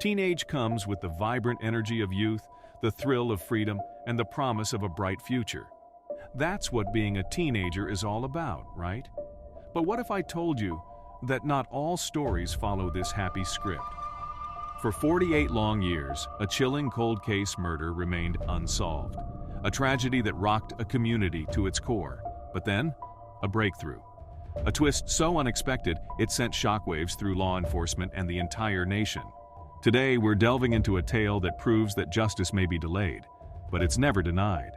Teenage comes with the vibrant energy of youth, the thrill of freedom, and the promise of a bright future. That's what being a teenager is all about, right? But what if I told you that not all stories follow this happy script? For 48 long years, a chilling cold case murder remained unsolved, a tragedy that rocked a community to its core. But then, a breakthrough. A twist so unexpected, it sent shockwaves through law enforcement and the entire nation. Today, we're delving into a tale that proves that justice may be delayed, but it's never denied.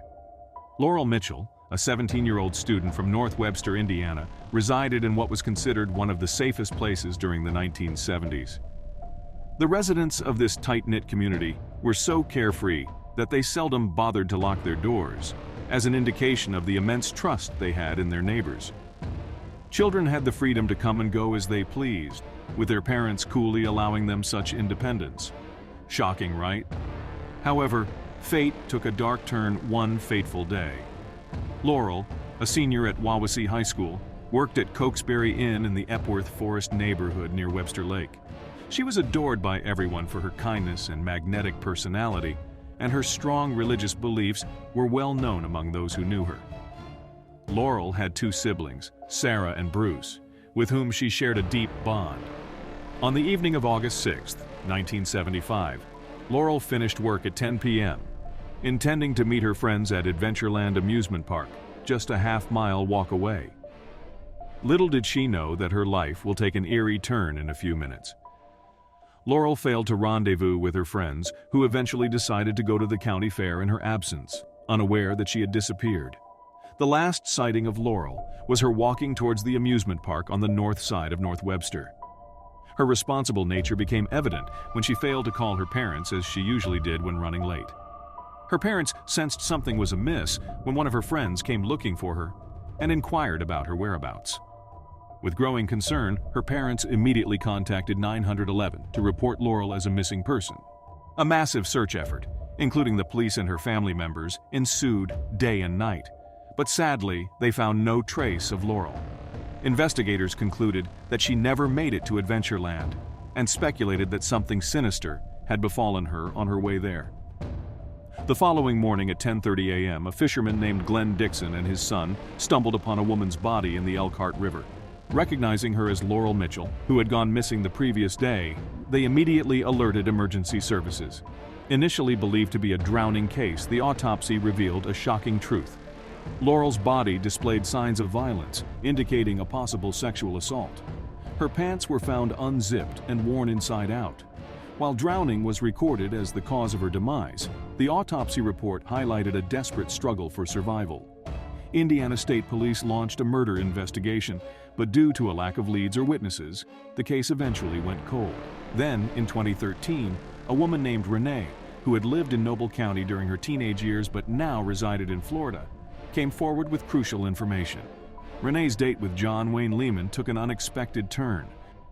Laurel Mitchell, a 17-year-old student from North Webster, Indiana, resided in what was considered one of the safest places during the 1970s. The residents of this tight-knit community were so carefree that they seldom bothered to lock their doors, as an indication of the immense trust they had in their neighbors. Children had the freedom to come and go as they pleased, with their parents coolly allowing them such independence. Shocking, right? However, fate took a dark turn one fateful day. Laurel, a senior at Wawasee High School, worked at Cokesbury Inn in the Epworth Forest neighborhood near Webster Lake. She was adored by everyone for her kindness and magnetic personality, and her strong religious beliefs were well known among those who knew her. Laurel had two siblings, Sarah and Bruce, with whom she shared a deep bond. On the evening of August 6, 1975, Laurel finished work at 10 p.m., intending to meet her friends at Adventureland Amusement Park, just a half-mile walk away. Little did she know that her life will take an eerie turn in a few minutes. Laurel failed to rendezvous with her friends, who eventually decided to go to the county fair in her absence, unaware that she had disappeared. The last sighting of Laurel was her walking towards the amusement park on the north side of North Webster. Her responsible nature became evident when she failed to call her parents, as she usually did when running late. Her parents sensed something was amiss when one of her friends came looking for her and inquired about her whereabouts. With growing concern, her parents immediately contacted 911 to report Laurel as a missing person. A massive search effort, including the police and her family members, ensued day and night, but sadly, they found no trace of Laurel. Investigators concluded that she never made it to Adventureland and speculated that something sinister had befallen her on her way there. The following morning at 10:30 a.m., a fisherman named Glenn Dixon and his son stumbled upon a woman's body in the Elkhart River. Recognizing her as Laurel Mitchell, who had gone missing the previous day, they immediately alerted emergency services. Initially believed to be a drowning case, the autopsy revealed a shocking truth. Laurel's body displayed signs of violence, indicating a possible sexual assault. Her pants were found unzipped and worn inside out. While drowning was recorded as the cause of her demise, the autopsy report highlighted a desperate struggle for survival. Indiana State Police launched a murder investigation, but due to a lack of leads or witnesses, the case eventually went cold. Then, in 2013, a woman named Renee, who had lived in Noble County during her teenage years but now resided in Florida, came forward with crucial information. Renee's date with John Wayne Lehman took an unexpected turn.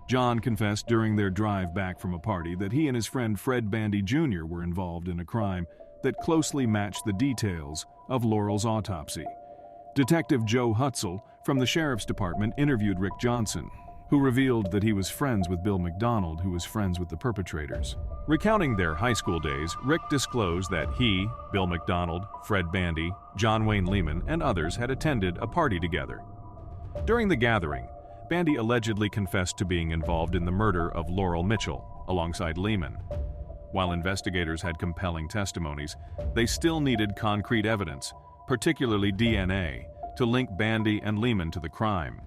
John confessed during their drive back from a party that he and his friend Fred Bandy Jr. were involved in a crime that closely matched the details of Laurel's autopsy. Detective Joe Hutzel from the Sheriff's Department interviewed Rick Johnson, who revealed that he was friends with Bill McDonald, who was friends with the perpetrators. Recounting their high school days, Rick disclosed that he, Bill McDonald, Fred Bandy, John Wayne Lehman, and others had attended a party together. During the gathering, Bandy allegedly confessed to being involved in the murder of Laurel Mitchell, alongside Lehman. While investigators had compelling testimonies, they still needed concrete evidence, particularly DNA, to link Bandy and Lehman to the crime.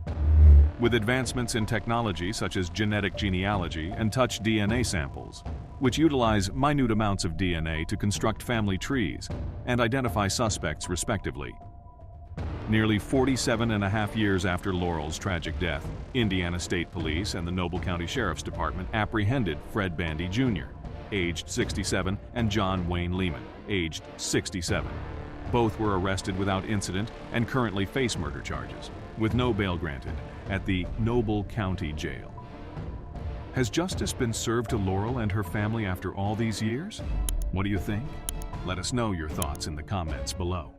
With advancements in technology such as genetic genealogy and touch DNA samples, which utilize minute amounts of DNA to construct family trees and identify suspects respectively. Nearly 47.5 years after Laurel's tragic death, Indiana State Police and the Noble County Sheriff's Department apprehended Fred Bandy Jr., aged 67, and John Wayne Lehman, aged 67. Both were arrested without incident and currently face murder charges, with no bail granted, at the Noble County Jail. Has justice been served to Laurel and her family after all these years? What do you think? Let us know your thoughts in the comments below.